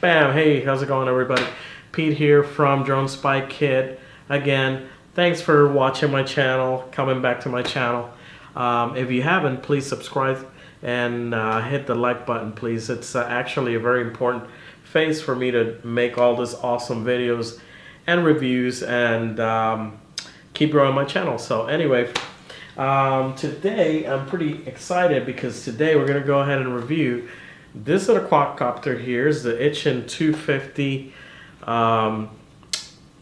Bam! Hey, how's it going, everybody? Pete here from Drone Spy Kit. Again, thanks for watching my channel, coming back to my channel. If you haven't, please subscribe and hit the like button, please. It's actually a very important phase for me to make all these awesome videos and reviews and keep growing my channel. So anyway, today I'm pretty excited because today we're going to go ahead and review this little quadcopter here. Is the Eachine 250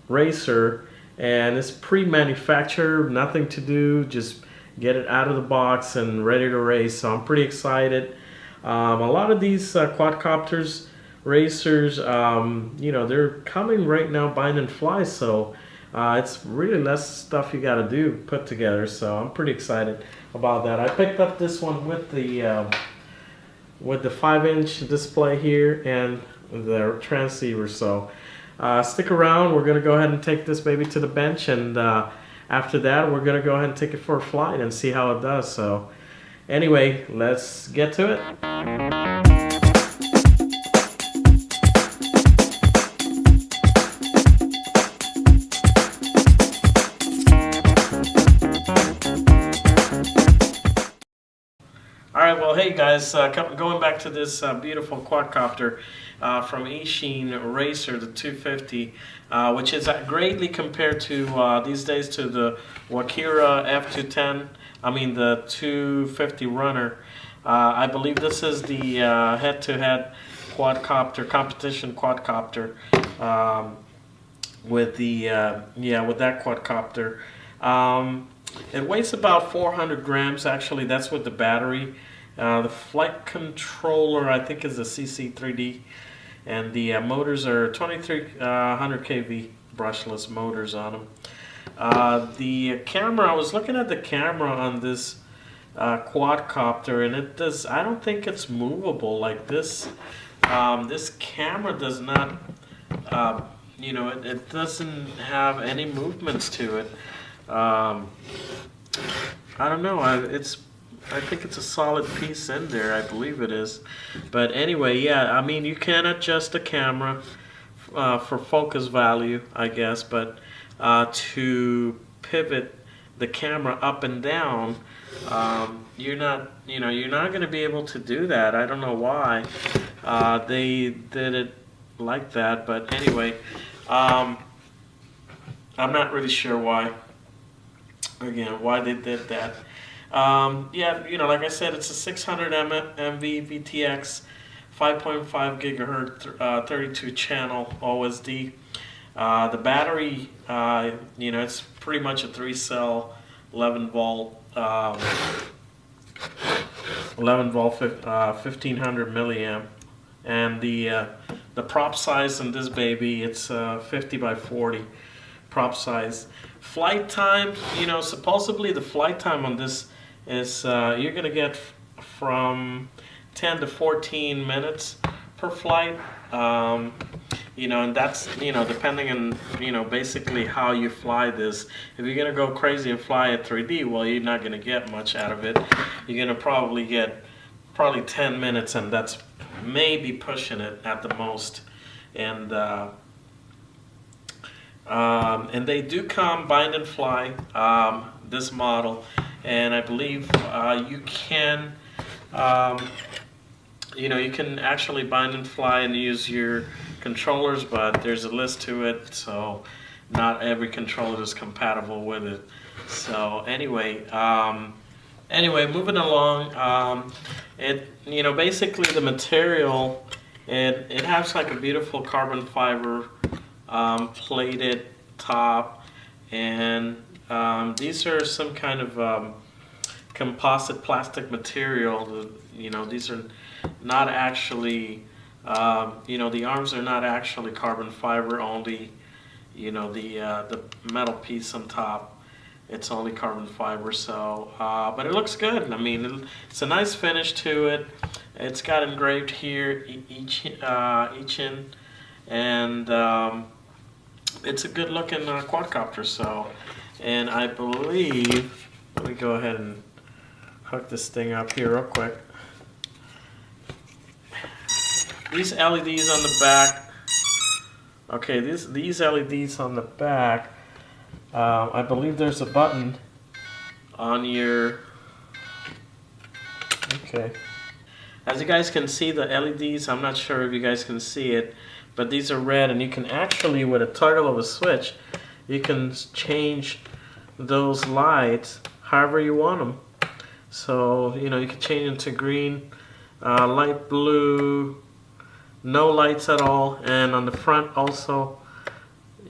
racer, and it's pre-manufactured, nothing to do, just get it out of the box and ready to race. So I'm pretty excited. A lot of these quadcopters, racers, you know, they're coming right now, bind and fly, so it's really less stuff you got to do, put together. So I'm pretty excited about that. I picked up this one with the 5-inch display here and the transceiver. So stick around. We're gonna go ahead and take this baby to the bench, and after that we're gonna go ahead and take it for a flight and see how it does. So anyway, let's get to it. Alright, well, hey guys, going back to this beautiful quadcopter from Eachine Racer, the 250, which is greatly compared to these days to the Wakira F210, I mean the 250 Runner. I believe this is the head-to-head quadcopter, competition quadcopter, with the, with that quadcopter. It weighs about 400 grams, actually. That's with the battery. The flight controller, I think, is a CC3D, and the motors are 2300 kV brushless motors on them. The camera, I was looking at the camera on this quadcopter, and it does, I don't think it's movable like this. This camera does not, you know, it doesn't have any movements to it. I don't know. I think it's a solid piece in there. I believe it is. But anyway, yeah. I mean, you can adjust the camera for focus value, I guess. But to pivot the camera up and down, you're not going to be able to do that. I don't know why they did it like that. But anyway, I'm not really sure why. Again, why they did that. Yeah, you know, like I said, it's a 600 MV VTX, 5.5 gigahertz, 32 channel OSD. The battery, you know, it's pretty much a 3-cell, 11 volt, 1500 milliamp, and the prop size in this baby, it's 50 by 40 prop size. Flight time, you know, supposedly the flight time on this is you're gonna get from 10 to 14 minutes per flight. You know, and that's, you know, depending on, you know, basically how you fly this. If you're gonna go crazy and fly at 3D, well, you're not gonna get much out of it. You're gonna probably get 10 minutes, and that's maybe pushing it at the most. And they do come bind and fly, this model, and I believe you can, you know, you can actually bind and fly and use your controllers, but there's a list to it, so not every controller is compatible with it. So anyway, moving along, you know, basically the material, it has like a beautiful carbon fiber plated top, and these are some kind of composite plastic material. You know, these are not actually, you know, the arms are not actually carbon fiber, only, you know, the metal piece on top, it's only carbon fiber. So but it looks good. I mean, it's a nice finish to it. It's got engraved here Eachine, and it's a good looking quadcopter. So, and I believe, let me go ahead and hook this thing up here real quick. these LEDs on the back. Okay, these LEDs on the back. I believe there's a button on your. Okay. As you guys can see, the LEDs. I'm not sure if you guys can see it, but these are red, and you can actually, with a toggle of a switch, you can change those lights however you want them. So, you know, you can change them to green, light blue, no lights at all. And on the front also,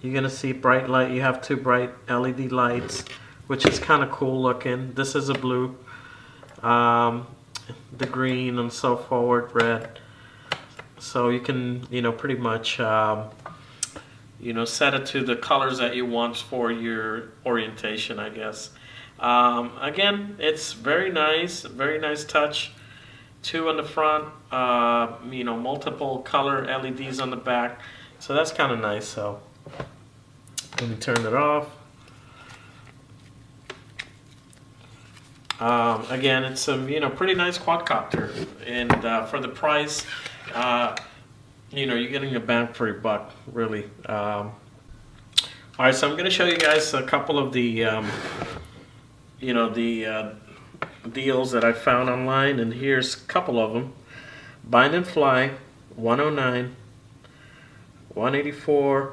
you're gonna see bright light. You have two bright LED lights, which is kind of cool looking. This is a blue, the green, and so forward, red. So you can, you know, pretty much, you know, set it to the colors that you want for your orientation, I guess. Again, it's very nice touch. Two on the front, you know, multiple color LEDs on the back. So that's kind of nice. So let me turn it off. Again, it's a, you know, pretty nice quadcopter, and for the price, you know, you're getting a bang for your buck, really. All right, so I'm going to show you guys a couple of the, you know, the deals that I found online, and here's a couple of them. Bind and Fly, 109, 184,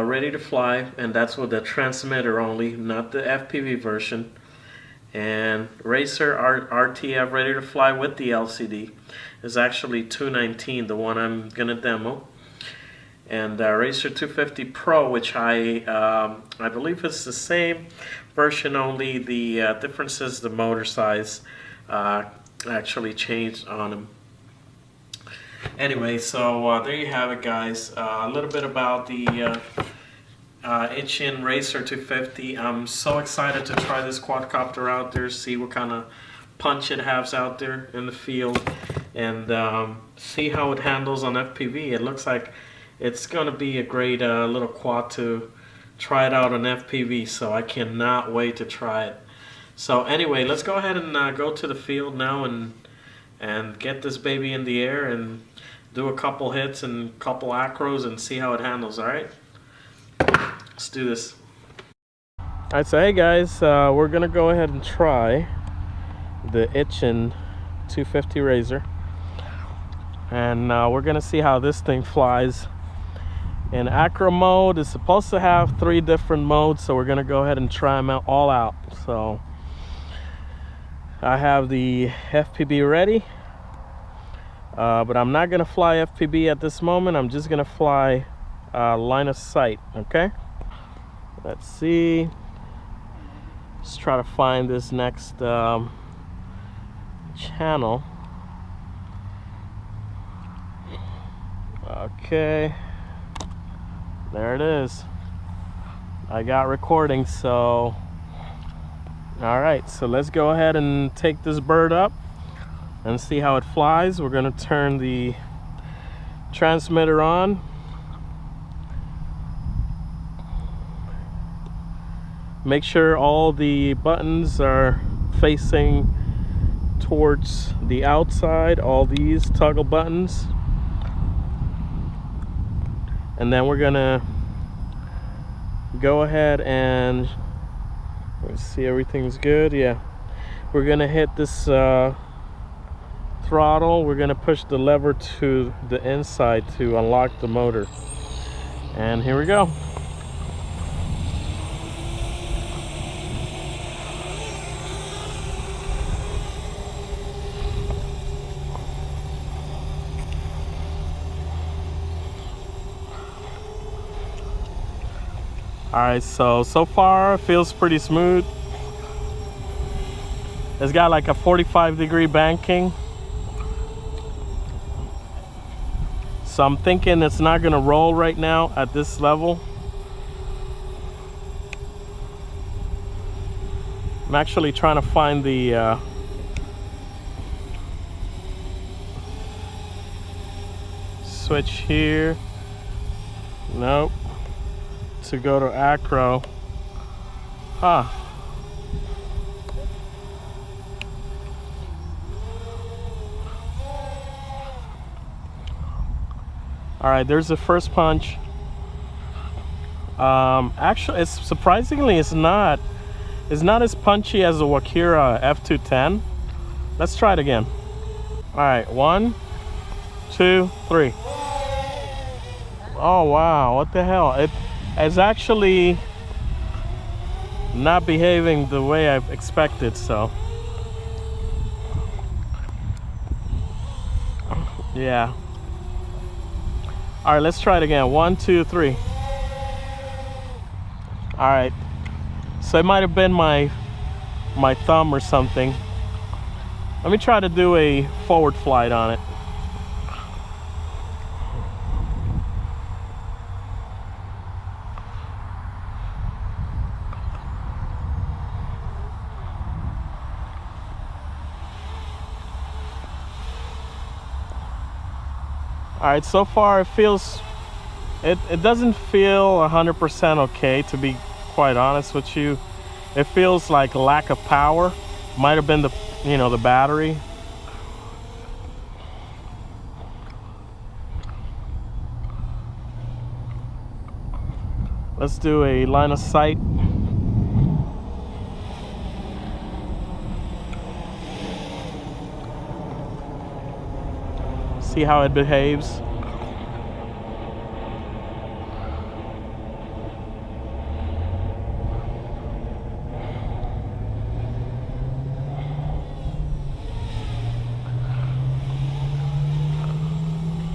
ready to fly, and that's with the transmitter only, not the FPV version. And Racer RTF ready to fly with the LCD is actually 219, the one I'm gonna demo. And Racer 250 Pro, which I believe is the same version, only the difference is the motor size actually changed on them. Anyway, so there you have it, guys. A little bit about the Eachine Racer 250. I'm so excited to try this quadcopter out there, see what kind of punch it has out there in the field, and see how it handles on FPV. It looks like it's going to be a great little quad to try it out on FPV, so I cannot wait to try it. So anyway, let's go ahead and go to the field now and get this baby in the air and do a couple hits and a couple acros and see how it handles. All right, let's do this. All right, so hey guys, we're gonna go ahead and try the Eachine 250 Razor, and we're gonna see how this thing flies in acro mode. It's supposed to have 3 different modes, so we're gonna go ahead and try them out all out. So I have the FPV ready, but I'm not gonna fly FPV at this moment. I'm just gonna fly line of sight. Okay, let's see. Let's try to find this next channel. Okay, there it is. I got recording. So all right, so let's go ahead and take this bird up and see how it flies. We're going to turn the transmitter on. Make sure all the buttons are facing towards the outside, all these toggle buttons. And then we're gonna go ahead and let's see, everything's good. Yeah, we're gonna hit this throttle. We're gonna push the lever to the inside to unlock the motor, and here we go. Alright, so far it feels pretty smooth. It's got like a 45-degree banking. So I'm thinking it's not gonna roll right now at this level. I'm actually trying to find the switch here. Nope. To go to acro. Huh. All right, there's the first punch. Actually, it's not as punchy as the Wakira F210. Let's try it again. All right, 1, 2, 3. Oh wow, what the hell? It's actually not behaving the way I expected, so yeah. All right, let's try it again. 1, 2, 3. All right, so it might have been my thumb or something. Let me try to do a forward flight on it. All right, so far it doesn't feel 100% okay, to be quite honest with you. It feels like lack of power. Might have been the battery. Let's do a line of sight. See how it behaves.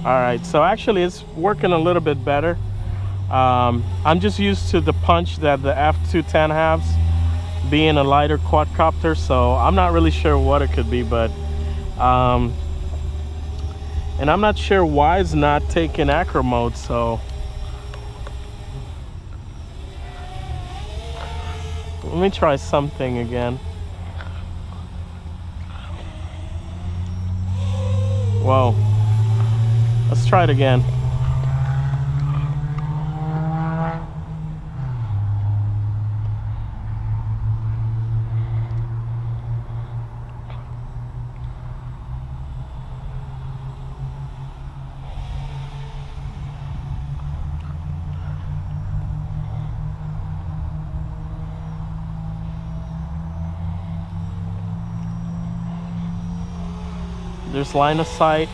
All right, so actually it's working a little bit better. I'm just used to the punch that the F210 has, being a lighter quadcopter, so I'm not really sure what it could be, but and I'm not sure why it's not taking acro mode, so let me try something again. Whoa. Let's try it again. There's line of sight.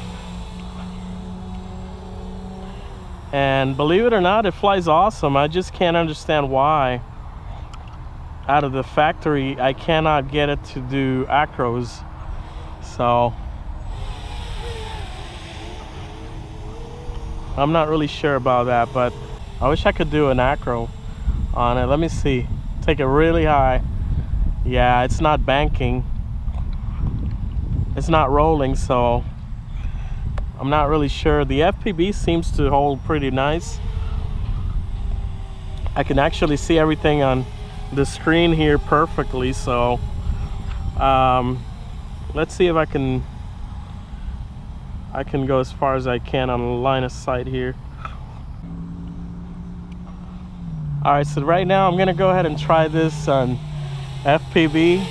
And believe it or not, it flies awesome. I just can't understand why out of the factory I cannot get it to do acros. So I'm not really sure about that, but I wish I could do an acro on it. Let me see. Take it really high. Yeah, it's not banking. It's not rolling, so I'm not really sure. The FPV seems to hold pretty nice. I can actually see everything on the screen here perfectly, so let's see if I can go as far as I can on the line of sight here. All right, so right now I'm gonna go ahead and try this on FPV.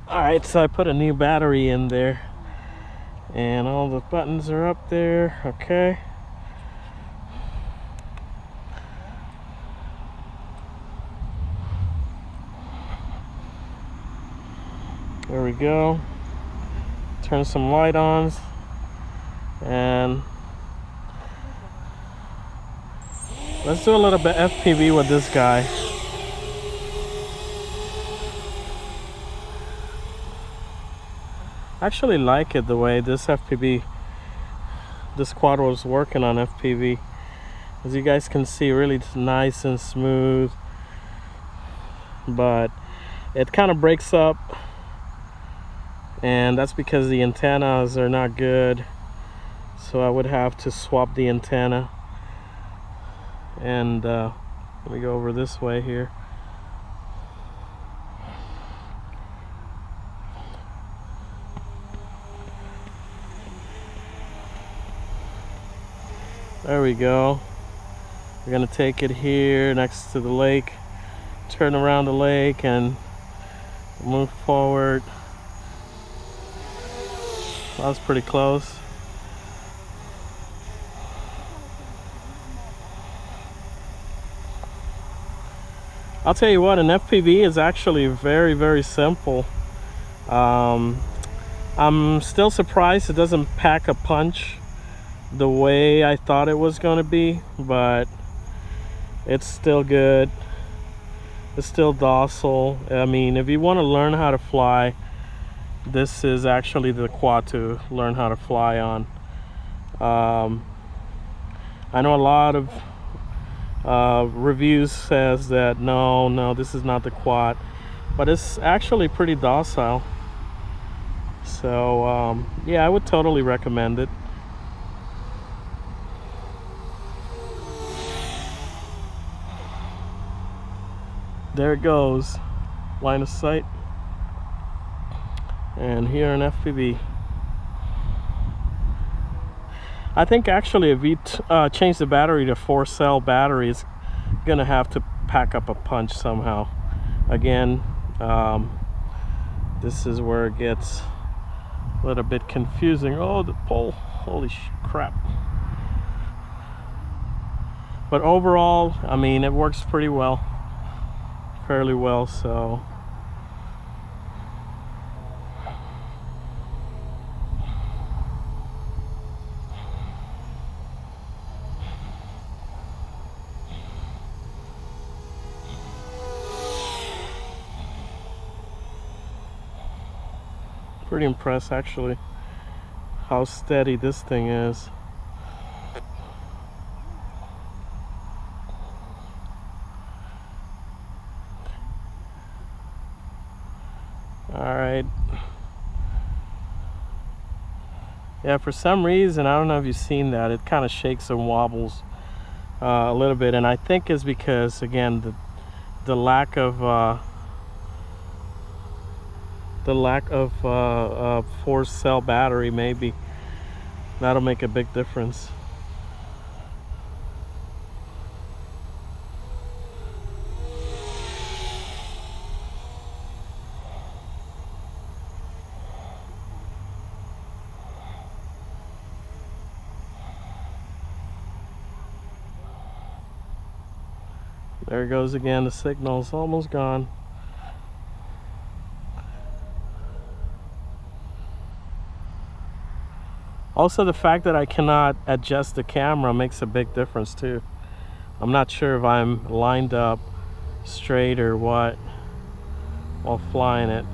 All right, so I put a new battery in there and all the buttons are up there. Okay. There we go. Turn some light on and let's do a little bit FPV with this guy. I actually like it the way this quad was working on FPV. As you guys can see, really nice and smooth, but it kind of breaks up, and that's because the antennas are not good, so I would have to swap the antenna. And let me go over this way here. There we go. We're gonna take it here next to the lake, turn around the lake and move forward. That was pretty close. I'll tell you what, an FPV is actually very, very simple. I'm still surprised it doesn't pack a punch the way I thought it was going to be, but it's still good. It's still docile. I mean, if you want to learn how to fly, this is actually the quad to learn how to fly on. I know a lot of reviews says that no, this is not the quad, but it's actually pretty docile. So yeah, I would totally recommend it. There it goes, line of sight. And here an FPV. I think actually if we change the battery to 4-cell battery, it's gonna have to pack up a punch somehow. Again, this is where it gets a little bit confusing. Oh, the pole, holy crap. But overall, I mean, it works pretty well, fairly well, so. Pretty impressed actually how steady this thing is. Alright. Yeah, for some reason, I don't know if you've seen that, it kind of shakes and wobbles a little bit, and I think it's because, again, the lack of 4-cell battery, maybe that'll make a big difference. There it goes again, the signal's almost gone. Also, the fact that I cannot adjust the camera makes a big difference too. I'm not sure if I'm lined up straight or what while flying it.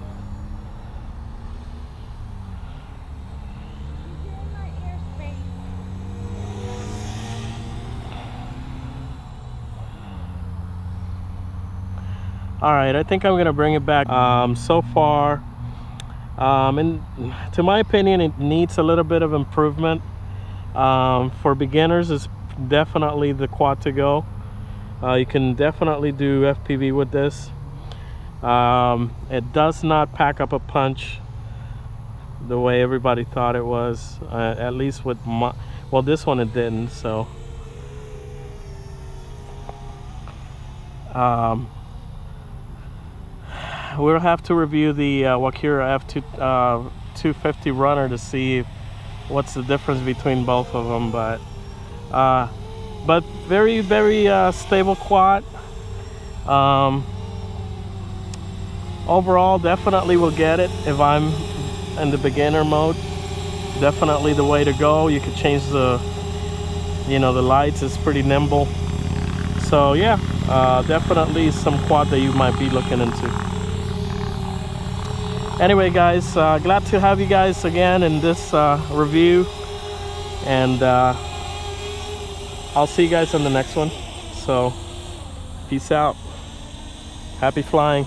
All right, I think I'm gonna bring it back. So far, and to my opinion, it needs a little bit of improvement. For beginners, it's definitely the quad to go. You can definitely do FPV with this. It does not pack up a punch the way everybody thought it was, at least with my, well, this one it didn't, so we'll have to review the Wakira F250 runner to see what's the difference between both of them, but very, very stable quad. Overall, definitely will get it if I'm in the beginner mode. Definitely the way to go. You could change the, the lights. It's pretty nimble. So yeah, definitely some quad that you might be looking into. Anyway, guys, glad to have you guys again in this review, and I'll see you guys in the next one. So peace out, happy flying.